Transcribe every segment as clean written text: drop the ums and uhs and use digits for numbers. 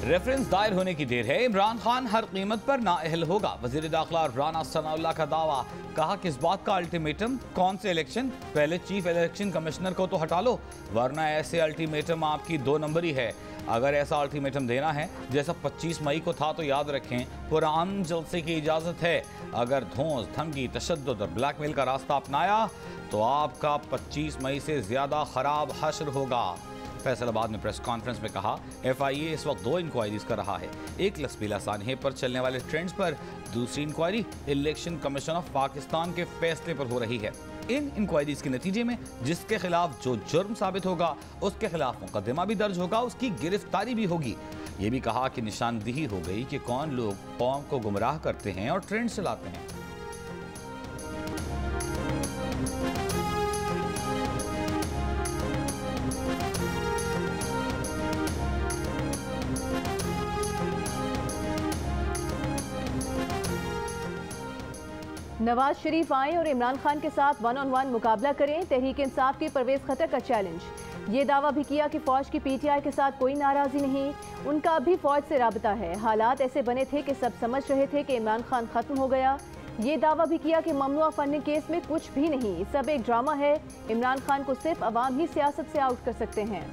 Reference दायर होने की देर है, इमरान खान हर कीमत पर नाअहल होगा। वजीर दाखिला राना सनाउल्लाह का दावा, कहा किस बात का अल्टीमेटम, कौन से इलेक्शन, पहले चीफ इलेक्शन कमिश्नर को तो हटा लो, वरना ऐसे अल्टीमेटम आपकी 2 नंबरी है। अगर ऐसा अल्टीमेटम देना है जैसा 25 मई को था तो याद रखें पुरान जलसे की इजाज़त है। अगर धौंस, धमकी, तशद्दुद और ब्लैकमेल का रास्ता अपनाया तो आपका 25 मई से ज़्यादा ख़राब हश्र होगा। फैसलाबाद में प्रेस कॉन्फ्रेंस में कहा, FIA इस वक्त 2 इंक्वायरीज कर रहा है। एक लसबीला सानहे पर चलने वाले ट्रेंड्स पर, दूसरी inquiry election commission of Pakistan के फैसले पर हो रही है। इन इंक्वायरीज के नतीजे में जिसके खिलाफ जो जुर्म साबित होगा उसके खिलाफ मुकदमा भी दर्ज होगा, उसकी गिरफ्तारी भी होगी। ये भी कहा कि निशानदेही हो गई कि कौन लोग कौम को गुमराह करते हैं और ट्रेंड चलाते हैं। नवाज शरीफ आए और इमरान खान के साथ 1-on-1 मुकाबला करें, तहरीक इंसाफ की परवेज खतर का चैलेंज। ये दावा भी किया कि फौज की PTI के साथ कोई नाराजी नहीं, उनका भी फौज से राबता है। हालात ऐसे बने थे कि सब समझ रहे थे कि इमरान खान खत्म हो गया। ये दावा भी किया कि ममनुआ फंडिंग केस में कुछ भी नहीं, सब एक ड्रामा है। इमरान खान को सिर्फ अवाम ही सियासत से आउट कर सकते हैं।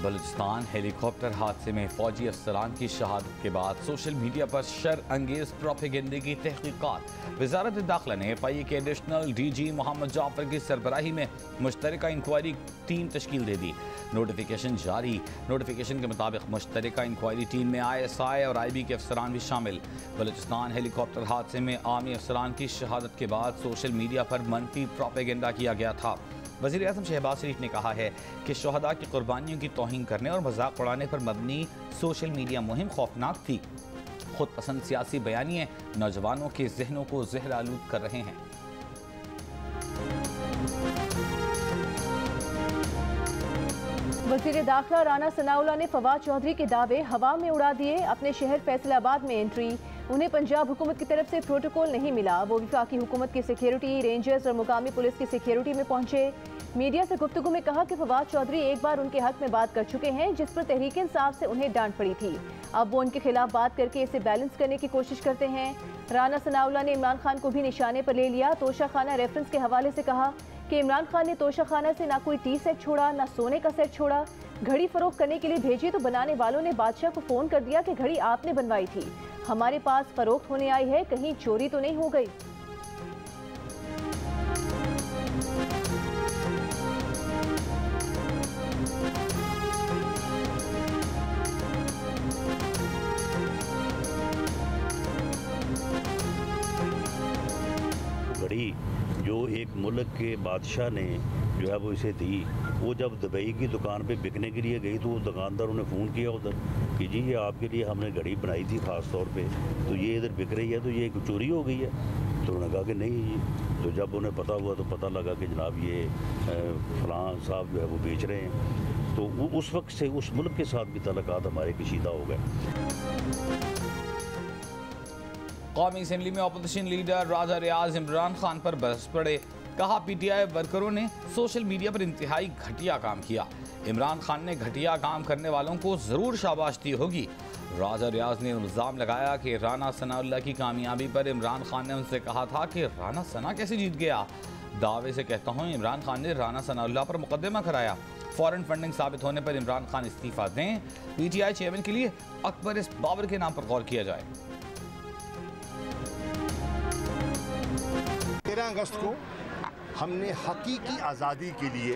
बलूचिस्तान हेलीकॉप्टर हादसे में फौजी अफसरान की शहादत के बाद सोशल मीडिया पर शर अंगेज प्रोपेगेंडे की तहकीकात। वजारत दाखिला ने FIA के एडिशनल DG मोहम्मद जाफर की सरबराही में मुश्तरका इंक्वायरी टीम तश्कील दे दी। नोटिफिकेशन जारी। नोटिफिकेशन के मुताबिक मुश्तरका इंक्वायरी टीम में ISI और IB के अफसरान भी शामिल। बलूचिस्तान हेलीकॉप्टर हादसे में आर्मी अफसरान की शहादत के बाद सोशल मीडिया पर मनफी प्रोपेगेंडा किया गया था। वज़ीर आज़म शहबाज शरीफ ने कहा है कि शोहदा की कुर्बानियों की तौहीन करने और मजाक उड़ाने पर मबनी सोशल मीडिया मुहिम खौफनाक थी। खुद पसंद सियासी बयानिए नौजवानों के जहनों को जहर आलूद कर रहे हैं। वज़ीर दाखिला राना सनाउल्लाह ने फवाद चौधरी के दावे हवा में उड़ा दिए। अपने शहर फैसलाबाद में एंट्री, उन्हें पंजाब हुकूमत की तरफ से प्रोटोकॉल नहीं मिला। वो वफाकी हुकूमत की सिक्योरिटी, रेंजर्स और मुकामी पुलिस की सिक्योरिटी में पहुंचे। मीडिया से गुफ्तगू में कहा कि फवाद चौधरी एक बार उनके हक में बात कर चुके हैं, जिस पर तहरीक इंसाफ से उन्हें डांट पड़ी थी। अब वो उनके खिलाफ बात करके इसे बैलेंस करने की कोशिश करते हैं। राना सनाउल्लाह ने इमरान खान को भी निशाने पर ले लिया। तोशाखाना रेफरेंस के हवाले से कहा कि इमरान खान ने तोशाखाना से ना कोई टी सेट छोड़ा, ना सोने का सेट छोड़ा। घड़ी फरोख्त करने के लिए भेजी तो बनाने वालों ने बादशाह को फोन कर दिया कि घड़ी आपने बनवाई थी, हमारे पास फरोख्त होने आई है, कहीं चोरी तो नहीं हो गई। घड़ी जो एक मुल्क के बादशाह ने जो है वो इसे दी, वो जब दुबई की दुकान पे बिकने के लिए गई तो वो दुकानदारों ने फ़ोन किया उधर कि जी ये आपके लिए हमने घड़ी बनाई थी ख़ास तौर पे, तो ये इधर बिक रही है, तो ये चोरी हो गई है। तो उन्होंने कहा कि नहीं जी। तो जब उन्हें पता हुआ तो पता लगा कि जनाब ये फलां साहब जो है वो बेच रहे हैं। तो उस वक्त से उस मुल्क के साथ भी तल्लुकात हमारे कशीदा हो गए। कौमी असम्बली में अपोजिशन लीडर राजा रियाज इमरान खान पर बरस पड़े। कहा PTI वर्करों ने सोशल मीडिया पर इंतहाई घटिया काम किया। इमरान खान ने घटिया काम करने वालों को ज़रूर शाबाश दी होगी। राजा रियाज ने इल्ज़ाम लगाया कि राना सनाउल्लाह की कामयाबी पर इमरान खान ने उनसे कहा था कि राना सना कैसे जीत गया। दावे से कहता हूँ इमरान खान ने राना सनाउल्लाह पर मुकदमा कराया। फॉरेन फंडिंग साबित होने पर इमरान खान इस्तीफ़ा दें। PTI चेयरमैन के लिए अकबर इस बाबर के नाम पर गौर किया जाए। 13 अगस्त को हमने हकीकी आज़ादी के लिए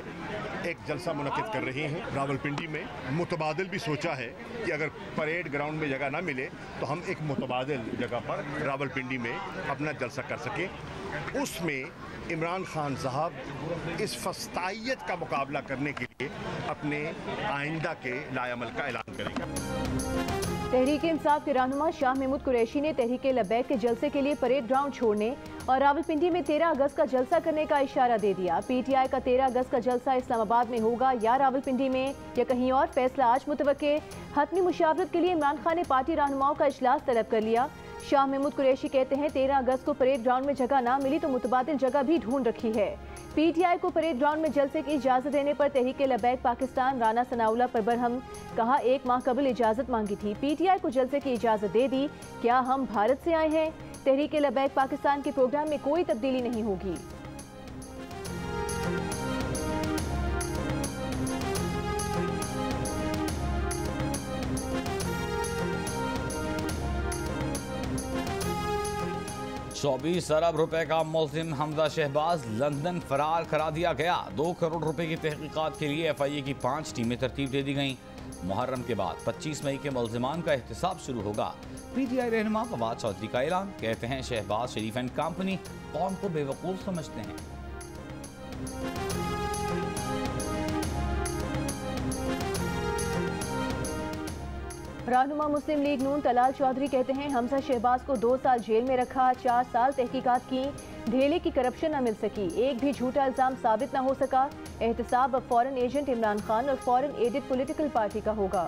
एक जलसा मुनक़िद कर रहे हैं रावलपिंडी में। मुतबादिल भी सोचा है कि अगर परेड ग्राउंड में जगह ना मिले तो हम एक मुतबादिल जगह पर रावलपिंडी में अपना जलसा कर सकें। उसमें इमरान खान साहब इस फस्तायत का मुकाबला करने के लिए अपने आइंदा के लायामल का ऐलान करेंगे। तहरीक इंसाफ के रहनुमा शाह महमूद कुरैशी ने तहरीक लबैक के जलसे के लिए परेड ग्राउंड छोड़ने और रावलपिंडी में 13 अगस्त का जलसा करने का इशारा दे दिया। PTI का 13 अगस्त का जलसा इस्लामाबाद में होगा या रावलपिंडी में या कहीं और, फैसला आज मुतवक्के। हतमी मुशावरत के लिए इमरान खान ने पार्टी रहनुमाओं का इजलास तलब कर लिया। शाह महमूद कुरैशी कहते हैं 13 अगस्त को परेड ग्राउंड में जगह ना मिली तो मुतबादिल जगह भी ढूंढ रखी है। पीटीआई को परेड ग्राउंड में जलसे की इजाजत देने पर तहरीक लबैक पाकिस्तान राना सनाउल्लाह पर बरहम, कहा 1 माह कबल इजाजत मांगी थी, पीटीआई को जलसे की इजाजत दे दी, क्या हम भारत से आए हैं? तहरीक लबैक पाकिस्तान के प्रोग्राम में कोई तब्दीली नहीं होगी। ₹24 अरब का मुल्जिम हमजा शहबाज लंदन फरार करा दिया गया। 2 करोड़ रुपए की तहकीकात के लिए FIA की 5 टीमें तरतीब दे दी गईं। मुहर्रम के बाद 25 मई के मुल्जिमान का एहतसाब शुरू होगा। PTI रहनुमा फवाद चौधरी का ऐलान, कहते हैं शहबाज शरीफ एंड कंपनी कौम को बेवकूफ़ समझते हैं। रहनुमा मुस्लिम लीग नून तलाल चौधरी कहते हैं हमजा शहबाज को 2 साल जेल में रखा, 4 साल तहकीकात की, ढेले की करप्शन न मिल सकी, एक भी झूठा इल्जाम साबित न हो सका। एहतसाब अब फॉरेन एजेंट इमरान खान और फॉरेन एडेड पॉलिटिकल पार्टी का होगा।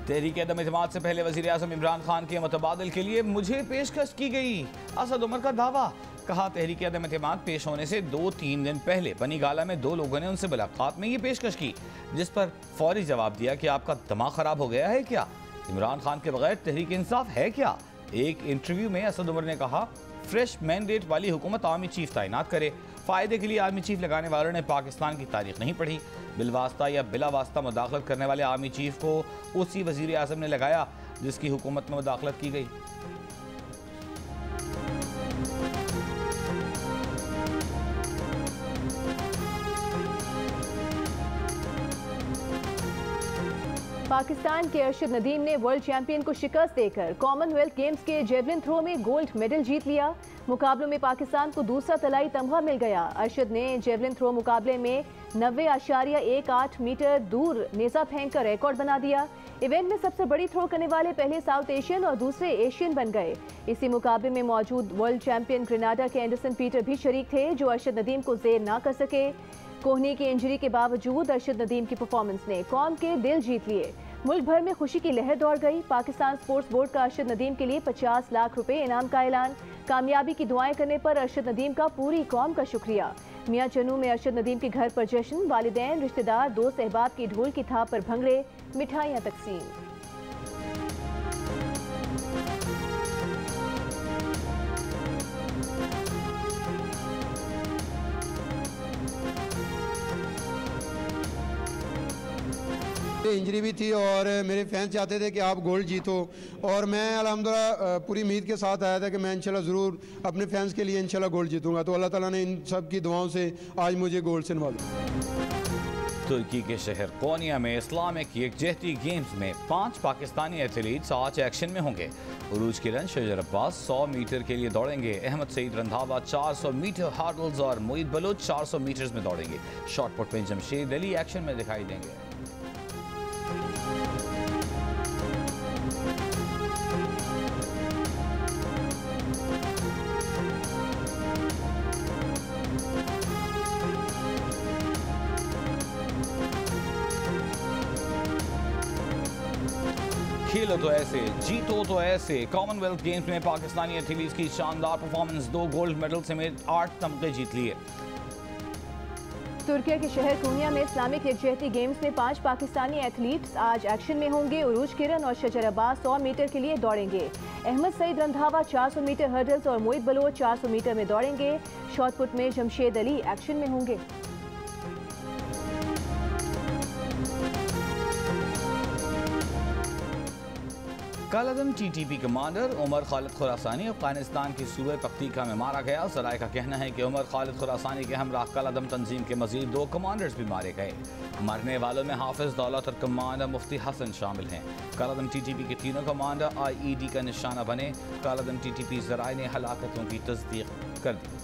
तहरीक अदम इत्तेमाद से पहले वज़ीर आज़म इमरान खान के मुतबादिल के लिए मुझे पेशकश की गई। असद उमर का दावा, कहा तहरीक अदम इत्तेमाद पेश होने से 2-3 दिन पहले बनी गाला में 2 लोगों ने उनसे मुलाकात में ये पेशकश की, जिस पर फौरी जवाब दिया कि आपका दिमाग खराब हो गया है क्या? इमरान खान के बगैर तहरीक इंसाफ है क्या? एक इंटरव्यू में असद उमर ने कहा फ्रेश मैंडेट वाली हुकूमत आर्मी चीफ तैनात करे। फ़ायदे के लिए आर्मी चीफ लगाने वालों ने पाकिस्तान की तारीख नहीं पढ़ी। बिलवास्ता या बिला वास्ता मुदाखलत करने वाले आर्मी चीफ को उसी वज़ीर आज़म ने लगाया जिसकी हुकूमत में मुदाखलत की गई। पाकिस्तान के अरशद नदीम ने वर्ल्ड चैंपियन को शिकस्त देकर कॉमनवेल्थ गेम्स के जेवलिन थ्रो में गोल्ड मेडल जीत लिया। मुकाबलों में पाकिस्तान को दूसरा तलाई तमगा मिल गया। अरशद ने जेवलिन थ्रो मुकाबले में 90.18 मीटर दूर नेजा फेंक कर रिकॉर्ड बना दिया। इवेंट में सबसे बड़ी थ्रो करने वाले पहले साउथ एशियन और दूसरे एशियन बन गए। इसी मुकाबले में मौजूद वर्ल्ड चैंपियन ग्रेनाडा के एंडरसन पीटर भी शरीक थे, जो अरशद नदीम को जेर ना कर सके। कोहनी की इंजरी के बावजूद अरशद नदीम की परफॉर्मेंस ने कौम के दिल जीत लिए। मुल्क भर में खुशी की लहर दौड़ गई। पाकिस्तान स्पोर्ट्स बोर्ड का अरशद नदीम के लिए 50 लाख रुपए इनाम का ऐलान। कामयाबी की दुआएं करने पर अरशद नदीम का पूरी कौम का शुक्रिया। मियां चन्नू में अरशद नदीम के घर पर जश्न, वालिदैन, रिश्तेदार, दोस्त अहबाब की ढोल की थाप पर भंगड़े, मिठाइयां तकसीम। इंजरी भी थी और मेरे फैंस चाहते थे कि आप गोल्ड जीतो, और मैं अल्हम्दुलिल्लाह पूरी उम्मीद के साथ आया था कि मैं इंशाल्लाह ज़रूर अपने फैंस के लिए इंशाल्लाह गोल्ड जीतूंगा। तो अल्लाह ताला ने इन सब की दुआओं से आज मुझे गोल्ड से नवाजा। तुर्की के शहर कोनिया में इस्लामिक यकजहती गेम्स में 5 पाकिस्तानी एथलीट्स आज एक्शन में होंगे। उरूज किरण शजर अब्बास 100 मीटर के लिए दौड़ेंगे। अहमद सईद रंधावा 400 मीटर हार्डल्स और मोईद बलोच 400 मीटर्स में दौड़ेंगे। शॉटपुट में जमशेद अली एक्शन में दिखाई देंगे। खेलो तो ऐसे, जीतो तो ऐसे। कॉमनवेल्थ गेम्स में पाकिस्तानी एथलीट्स की शानदार परफॉर्मेंस, 2 गोल्ड मेडल समेत 8 तमगे जीत लिए। तुर्की के शहर कोनिया में इस्लामिक यकजहती गेम्स में 5 पाकिस्तानी एथलीट्स आज एक्शन में होंगे। उरूज किरण और शजर अब्बास 100 मीटर के लिए दौड़ेंगे। अहमद सईद रंधावा 400 मीटर हर्डल्स और मोईद बलोच 400 मीटर में दौड़ेंगे। शॉटपुट में जमशेद अली एक्शन में होंगे। कालादम TTP कमांडर उमर खालिद खुरासानी अफगानिस्तान की सूबे पख्तीका में मारा गया। ज़राए का कहना है कि उमर खालिद खुरासानी के हमराह कालादम तंजीम के मजीद 2 कमांडर्स भी मारे गए। मरने वालों में हाफिज दौलत और कमांडर मुफ्ती हसन शामिल हैं। कालादम TTP के तीनों कमांडर IED का निशाना बने। कालादम TTP ज़राए ने हलाकतों की तस्दीक कर दी।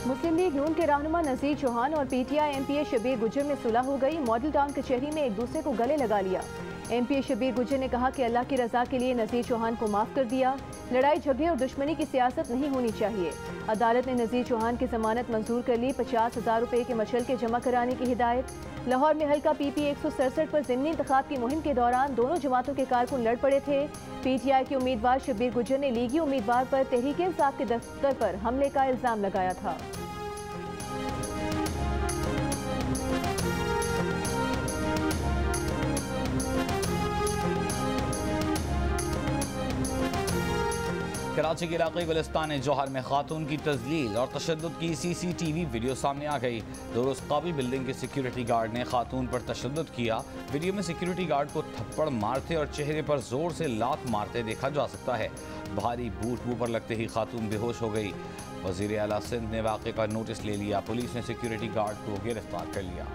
मुस्लिम लीग नून के रहनुमा नज़ीर चौहान और PTI MPA शबीर गुजर में सुलह हो गई। मॉडल टाउन कचहरी में एक दूसरे को गले लगा लिया। MP शब्बीर गुज्जर ने कहा कि अल्लाह की रजा के लिए नज़ीर चौहान को माफ़ कर दिया। लड़ाई झगड़े और दुश्मनी की सियासत नहीं होनी चाहिए। अदालत ने नज़ीर चौहान की जमानत मंजूर कर ली। 50,000 रुपये के मशल्के जमा कराने की हिदायत। लाहौर में हल्का PP 167 पर ज़िमनी इंतखाब की मुहिम के दौरान दोनों जमातों के कारकुन लड़ पड़े थे। PTI के उम्मीदवार शब्बीर गुज्जर ने लीगी उम्मीदवार पर तहरीक-ए-इंसाफ के दफ्तर पर हमले का इल्ज़ाम लगाया था। कराची के इलाके गुलिस्तान जौहर में खातून की तजलील और तशद्दुद की CCTV वीडियो सामने आ गई। दुरुस्त काबिल बिल्डिंग के सिक्योरिटी गार्ड ने खातून पर तशद्दुद किया। वीडियो में सिक्योरिटी गार्ड को थप्पड़ मारते और चेहरे पर जोर से लात मारते देखा जा सकता है। भारी बूट मुंह पर लगते ही खातून बेहोश हो गई। वजीर आला सिंध ने वाक़े का नोटिस ले लिया। पुलिस ने सिक्योरिटी गार्ड को गिरफ्तार कर लिया।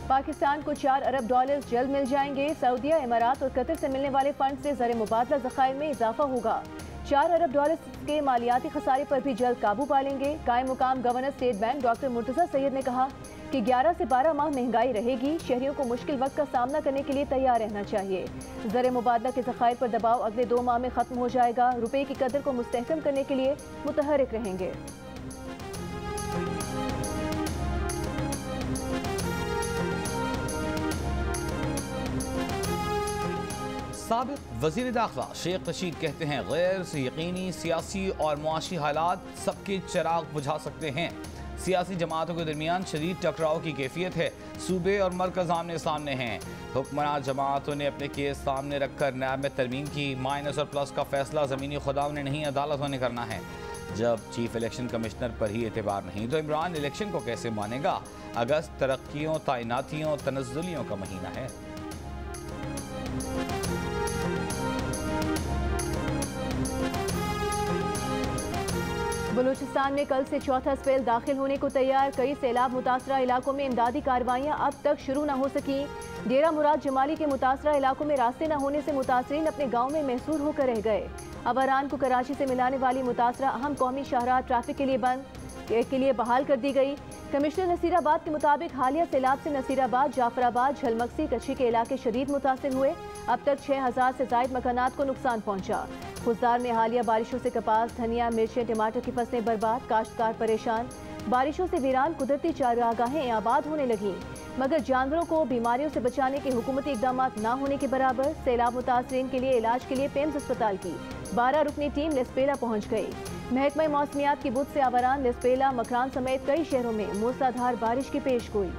पाकिस्तान को $4 अरब जल्द मिल जाएंगे। सऊदीया, इमारात और कतर से मिलने वाले फंड से ज़र मुबादला ज़खायर में इजाफा होगा। $4 अरब के मालियाती खसारे पर भी जल्द काबू पा लेंगे। कायम मुकाम governor state bank doctor Murtaza Syed ने कहा कि 11 से 12 माह महंगाई रहेगी। शहरियों को मुश्किल वक्त का सामना करने के लिए तैयार रहना चाहिए। ज़र मुबादला के ज़खायर पर दबाव अगले 2 माह में ख़त्म हो जाएगा। रुपये की कदर को मुस्तहकम करने के लिए मुतहरिक रहेंगे। साबिक वज़ीर दाखिला शेख रशीद कहते हैं गैर यकीनी सियासी और मुआशी हालात सबके चिराग बुझा सकते हैं। सियासी जमातों के दरमियान शदीद टकराव की कैफियत है। सूबे और मरकज़ आमने सामने हैं। हुक्मरान जमातों ने अपने केस सामने रखकर नैब में तरमीम की। माइनस और प्लस का फैसला ज़मीनी खुदाओं ने नहीं, अदालतों ने करना है। जब चीफ इलेक्शन कमिश्नर पर ही एतबार नहीं तो इमरान इलेक्शन को कैसे मानेगा। अगस्त तरक्कियों, तैनातियों, तनज़्ज़ुलियों का महीना है। बलूचिस्तान में कल से चौथा स्पेल दाखिल होने को तैयार। कई सैलाब मुतासरा इलाकों में इमदादी कार्रवाइयाँ अब तक शुरू न हो सकी। डेरा मुराद जमाली के मुतासरा इलाकों में रास्ते न होने से मुतासरीन अपने गाँव में महसूर होकर रह गए। अवारान को कराची से मिलाने वाली मुतासरा अहम कौमी शाहराह ट्रैफिक के लिए बहाल कर दी गई। कमिश्नर नसीराबाद के मुताबिक हालिया सैलाब से नसीराबाद, जाफराबाद, झलमक्सी, कच्ची के इलाके शदीद मुतासिर हुए। अब तक 6000 से ज़ायद मकानात को नुकसान पहुंचा। खुजदार में हालिया बारिशों से कपास, धनिया, मिर्चें, टमाटर की फसलें बर्बाद, काश्तकार परेशान। बारिशों से वीरान कुदरती चारागाहें आबाद होने लगीं, मगर जानवरों को बीमारियों से बचाने के हुकूमती इकदाम न होने के बराबर। सैलाब मुतासरीन के लिए इलाज के लिए पेम्स अस्पताल की 12 रुकनी टीम लेस्पेला पहुँच गई। महकमा मौसमियात की बुध से आवारान, लेस्पेला, मकरान समेत कई शहरों में मूसलाधार बारिश की पेशगोई।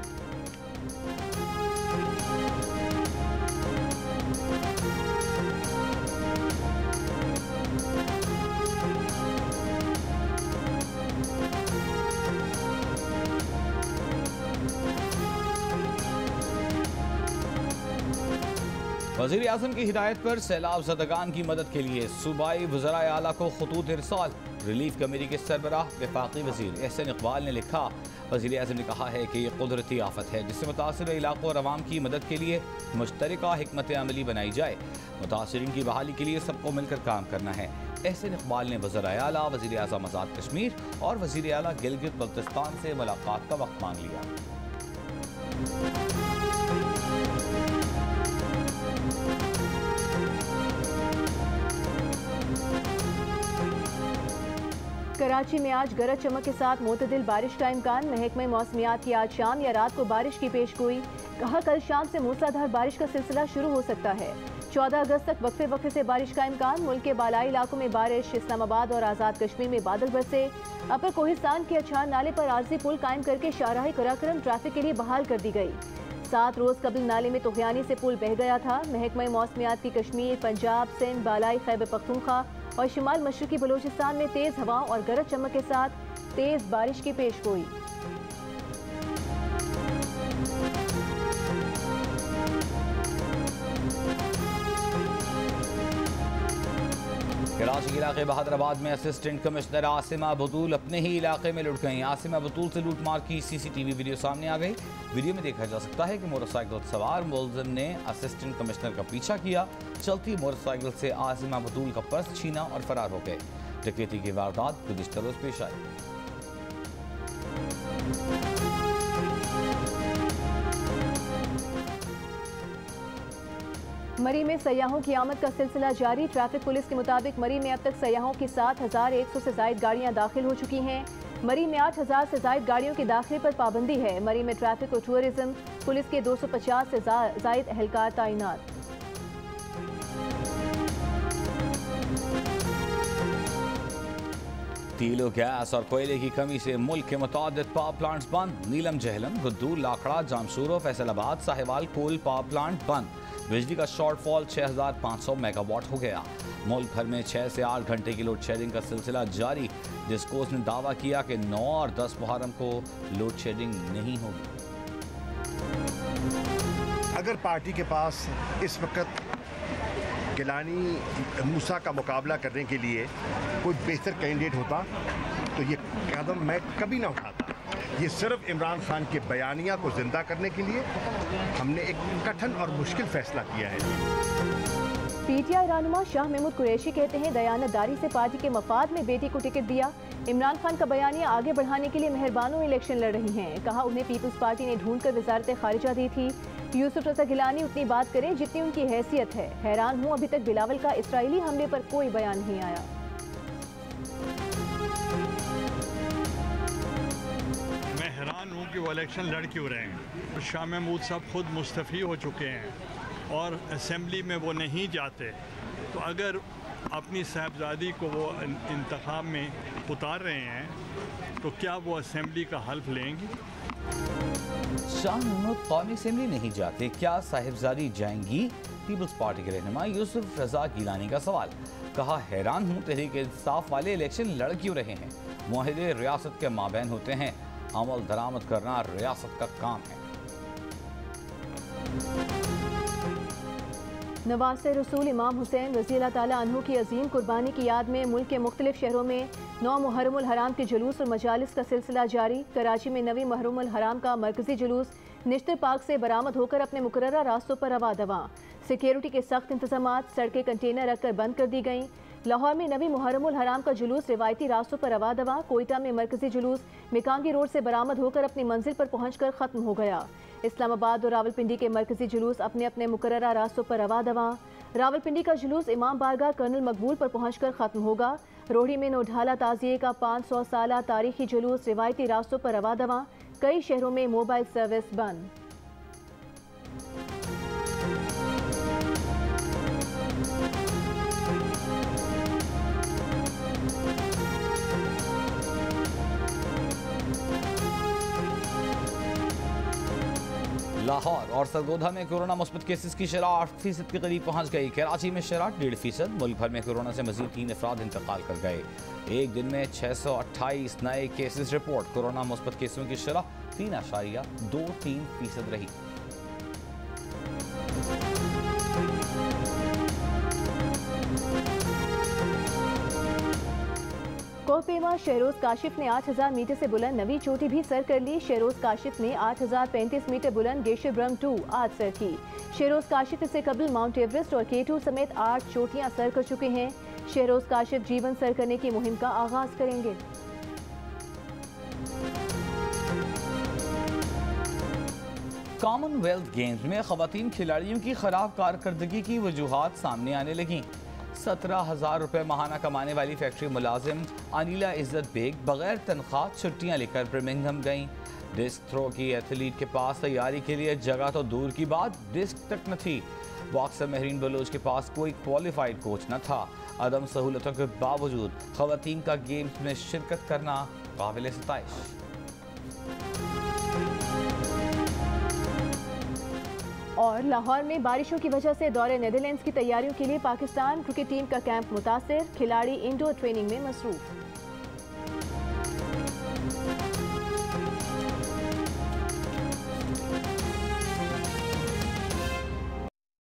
वज़ीर आज़म की हिदायत पर सैलाब ज़दगान की मदद के लिए सूबाई वज़राए आला को खतूत इरसाल। रिलीफ कमेटी के सरबराह वफाकी वज़ीर एहसन इकबाल ने लिखा, वज़ीर आज़म ने कहा है कि ये कुदरती आफत है जिससे मुतासर इलाकों और अवाम की मदद के लिए मुश्तरका हिकमत अमली बनाई जाए। मुतासरीन की बहाली के लिए सबको मिलकर काम करना है। एहसन इकबाल ने वज़राए आला, वज़ीर आज़म आज़ाद कश्मीर और वज़ीर आला गिलगित बल्तिस्तान से मुलाकात का वक्त मांग लिया। कराची में आज गरज चमक के साथ मोतदिल बारिश का इम्कान। महकमा मौसमियात की आज शाम या रात को बारिश की पेशगोई। कहा कल शाम से मूसलाधार बारिश का सिलसिला शुरू हो सकता है। 14 अगस्त तक वक्फे वक्फे से बारिश का इम्कान। मुल्क के बालाई इलाकों में बारिश। इस्लामाबाद और आज़ाद कश्मीर में बादल बरसे। अपर कोहिस्तान के अछार नाले पर आरजी पुल कायम करके शाहराह कराकरम ट्रैफिक के लिए बहाल कर दी गई। 7 रोज कबल नाले में तोहियानी से पुल बह गया था। महकमा मौसमियात की कश्मीर, पंजाब, सिंध, बालाई खैबर पख्तूनख्वा और शिमाल मशरकी बलूचिस्तान में तेज हवाओं और गरज चमक के साथ तेज बारिश की पेशगोई। कराची के इलाके बहादराबाद में असिस्टेंट कमिश्नर आसिमा बतूल अपने ही इलाके में लुट गई। आसिमा बतूल से लूटमार की CCTV वीडियो सामने आ गई। वीडियो में देखा जा सकता है कि मोटरसाइकिल सवार मुलजिम ने असिस्टेंट कमिश्नर का पीछा किया। चलती मोटरसाइकिल से आसिमा बतूल का पर्स छीना और फरार हो गए। डकैती की वारदात गुज़िश्ता रोज पेश आई। मरी में सयाहों की आमद का सिलसिला जारी। ट्रैफिक पुलिस के मुताबिक मरी में अब तक सयाहों की 7,100 से जायद गाड़ियां दाखिल हो चुकी हैं। मरी में 8,000 से जायद गाड़ियों के दाखिले पर पाबंदी है। मरी में ट्रैफिक और टूरिज्म पुलिस के 250 से जायद एहलकार तैनात। तेल, गैस और कोयले की कमी से मुल्क के मुतादिद पावर प्लांट्स बंद। नीलम, जहलम, गुद्दू, लाखड़ा, जामशूर और Faisalabad Sahiwal coal power plant बंद। बिजली का शॉर्टफॉल 6,500 मेगावाट हो गया। मुल्क भर में 6 से 8 घंटे की लोड शेडिंग का सिलसिला जारी। डिस्कोर्स ने दावा किया कि 9 और 10 मुहर्रम को लोड शेडिंग नहीं होगी। अगर पार्टी के पास इस वक्त गिलानी मूसा का मुकाबला करने के लिए कोई बेहतर कैंडिडेट होता तो ये कदम मैं कभी ना उठाता। ये सिर्फ इमरान खान के बयानिया को जिंदा करने के लिए हमने एक कठिन और मुश्किल फैसला किया है। पीटीआई रहनुमा शाह महमूद कुरैशी कहते हैं दयानतदारी से पार्टी के मफाद में बेटी को टिकट दिया। इमरान खान का बयानिया आगे बढ़ाने के लिए मेहरबानों इलेक्शन लड़ रही हैं। कहा उन्हें पीपल्स पार्टी ने ढूंढकर वजारत खारिजा दी थी। यूसुफ रजा गिलानी उतनी बात करें जितनी उनकी हैसियत है। हैरान हूँ अभी तक बिलावल का इसराइली हमले पर कोई बयान नहीं आया। मैं हैरान हूँ कि वो इलेक्शन लड़ क्यों रहे हैं। शाह महमूद साहब खुद मुस्तफ़ी हो चुके हैं और असेंबली में वो नहीं जाते, तो अगर अपनी साहबजादी को वो इंतखाब में उतार रहे हैं तो क्या वो असेंबली का हल्फ लेंगी? शाह महमूद कौमी असेंबली नहीं जाते, क्या साहिबजादी जाएंगी? पीपल्स पार्टी के रहनुमा यूसुफ रजा गिलानी का सवाल। कहा हैरान हूँ तहरीक इंसाफ वाले इलेक्शन लड़ क्यों रहे हैं। मुआहदे रियासत के माबैन होते हैं, अमल दरामद करना रियासत का काम है। नवासे रसूल इमाम हुसैन रज़ी अल्लाह ताला अन्हु की अजीम कुर्बानी की याद में मुल्क के मुख्तलिफ शहरों में 9 मुहर्रमुल हराम के जुलूस और मजालिस का सिलसिला जारी। कराची में 9वीं मुहर्रमुल हराम का मरकजी जुलूस निश्तर पार्क से बरामद होकर अपने मुकर्ररा रास्तों पर रवा दवा। सिक्योरिटी के सख्त इंतजामात, सड़कें कंटेनर रखकर बंद कर दी गईं। लाहौर में 9वीं मुहर्रमुल हराम का जुलूस रिवायती रास्तों पर रवा दवा। कोयटा में मरकजी जुलूस मिकांगी रोड से बरामद होकर अपनी मंजिल पर पहुंचकर खत्म हो गया। इस्लामाबाद और रावलपिंडी के मरकजी जुलूस अपने अपने मुकर्ररा रास्तों पर रवा दवा। रावलपिंडी का जुलूस इमाम बारगाह कर्नल मकबूल पर पहुंचकर खत्म होगा। रोहड़ी में नोढाला ताजिए का 500 साला तारीखी जुलूस रिवायती रास्तों पर रवा दवा। कई शहरों में मोबाइल सर्विस बंद। लाहौर और सरगोधा में कोरोना मुस्बत केसेस की शरह 8% के करीब पहुंच गई। कराची में शरह 1.5%। मुल्क भर में कोरोना से मजीद 3 अफराद इंतकाल कर गए। एक दिन में 628 नए केसेस रिपोर्ट। कोरोना मुस्बत केसों की शरह 3.23% रही। कोहपेमा शहरोज काशिफ ने 8,000 मीटर से बुलंद नवी चोटी भी सर कर ली। शहरोज काशिफ ने 8,035 मीटर बुलंद गेशब्रम 2 आज सर की। शहरोज काशिफ इससे कबल माउंट एवरेस्ट और K2 समेत 8 चोटियां सर कर चुके हैं। शहरोज काशिफ जीवन सर करने की मुहिम का आगाज करेंगे। कॉमनवेल्थ गेम्स में खवातीन खिलाड़ियों की खराब कारकर्दगी की वजूहात सामने आने लगी। 17,000 रुपये माहाना कमाने वाली फैक्ट्री मुलाजिम अनिला इज्जत बेग बगैर तनख्वाह छुट्टियां लेकर बर्मिंघम गईं। डिस्क थ्रो की एथलीट के पास तैयारी के लिए जगह तो दूर की बात, डिस्क तक न थी। बॉक्सर महरीन बलोच के पास कोई क्वालिफाइड कोच न था। अदम सहूलतों के बावजूद खवातीन का गेम्स में शिरकत करना काबिल सताइश। और लाहौर में बारिशों की वजह से दौरे नीदरलैंड्स की तैयारियों के लिए पाकिस्तान क्रिकेट टीम का कैंप मुतासिर। खिलाड़ी इंडोर ट्रेनिंग में मसरूफ।